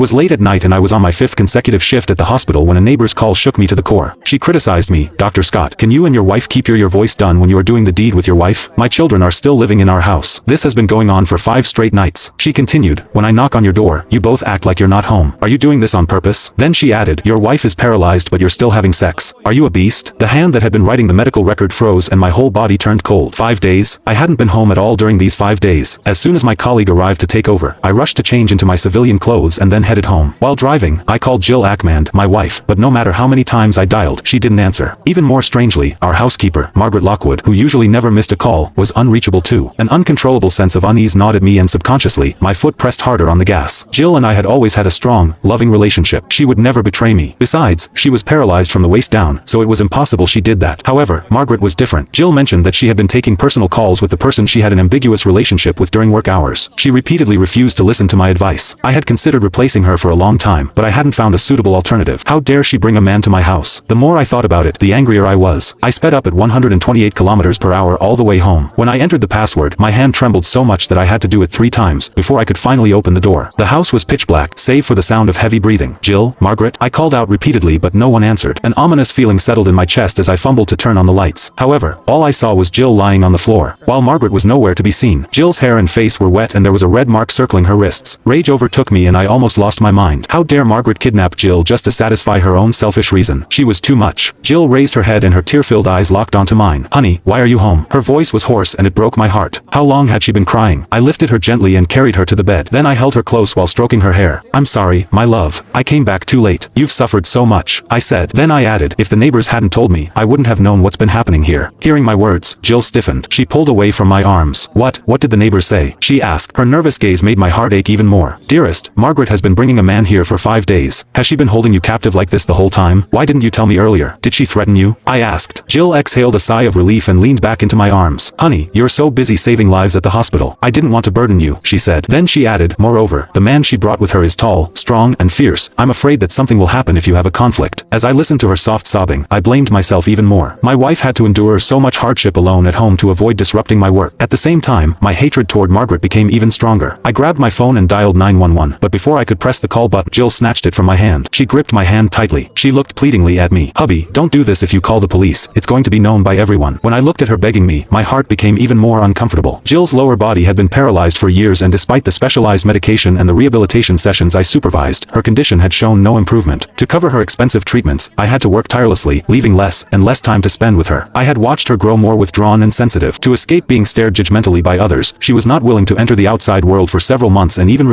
was late at night and I was on my 5th consecutive shift at the hospital when a neighbor's call shook me to the core. She criticized me. "Dr. Scott, can you and your wife keep your voice down when you are doing the deed with your wife? My children are still living in our house. This has been going on for 5 straight nights." She continued, "When I knock on your door, you both act like you're not home. Are you doing this on purpose?" Then she added, "Your wife is paralyzed but you're still having sex. Are you a beast?" The hand that had been writing the medical record froze and my whole body turned cold. 5 days? I hadn't been home at all during these 5 days. As soon as my colleague arrived to take over, I rushed to change into my civilian clothes and then headed home. While driving, I called Jill Ackmand, my wife, but no matter how many times I dialed, she didn't answer. Even more strangely, our housekeeper, Margaret Lockwood, who usually never missed a call, was unreachable too. An uncontrollable sense of unease gnawed at me and subconsciously, my foot pressed harder on the gas. Jill and I had always had a strong, loving relationship. She would never betray me. Besides, she was paralyzed from the waist down, so it was impossible she did that. However, Margaret was different. Jill mentioned that she had been taking personal calls with the person she had an ambiguous relationship with during work hours. She repeatedly refused to listen to my advice. I had considered replacing her for a long time, but I hadn't found a suitable alternative. How dare she bring a man to my house? The more I thought about it, the angrier I was. I sped up at 128 kilometers per hour all the way home. When I entered the password, my hand trembled so much that I had to do it 3 times before I could finally open the door. The house was pitch black, save for the sound of heavy breathing. "Jill? Margaret?" I called out repeatedly but no one answered. An ominous feeling settled in my chest as I fumbled to turn on the lights. However, all I saw was Jill lying on the floor, while Margaret was nowhere to be seen. Jill's hair and face were wet and there was a red mark circling her wrists. Rage overtook me and I almost lost my mind. How dare Margaret kidnap Jill just to satisfy her own selfish reason? She was too much. Jill raised her head and her tear-filled eyes locked onto mine. "Honey, why are you home?" Her voice was hoarse and it broke my heart. How long had she been crying? I lifted her gently and carried her to the bed. Then I held her close while stroking her hair. "I'm sorry, my love. I came back too late. You've suffered so much," I said. Then I added, "If the neighbors hadn't told me, I wouldn't have known what's been happening here." Hearing my words, Jill stiffened. She pulled away from my arms. What did the neighbors say?" she asked. Her nervous gaze made my heart ache even more. "Dearest, Margaret has been bringing a man here for 5 days. Has she been holding you captive like this the whole time? Why didn't you tell me earlier? Did she threaten you?" I asked. Jill exhaled a sigh of relief and leaned back into my arms. "Honey, you're so busy saving lives at the hospital. I didn't want to burden you," she said. Then she added, "Moreover, the man she brought with her is tall, strong, and fierce. I'm afraid that something will happen if you have a conflict." As I listened to her soft sobbing, I blamed myself even more. My wife had to endure so much hardship alone at home to avoid disrupting my work. At the same time, my hatred toward Margaret became even stronger. I grabbed my phone and dialed 911, but before I could press the call button, Jill snatched it from my hand. She gripped my hand tightly. She looked pleadingly at me. "Hubby, don't do this. If you call the police, it's going to be known by everyone." When I looked at her begging me, my heart became even more uncomfortable. Jill's lower body had been paralyzed for years and despite the specialized medication and the rehabilitation sessions I supervised, her condition had shown no improvement. To cover her expensive treatments, I had to work tirelessly, leaving less and less time to spend with her. I had watched her grow more withdrawn and sensitive. To escape being stared judgmentally by others, she was not willing to enter the outside world for several months and even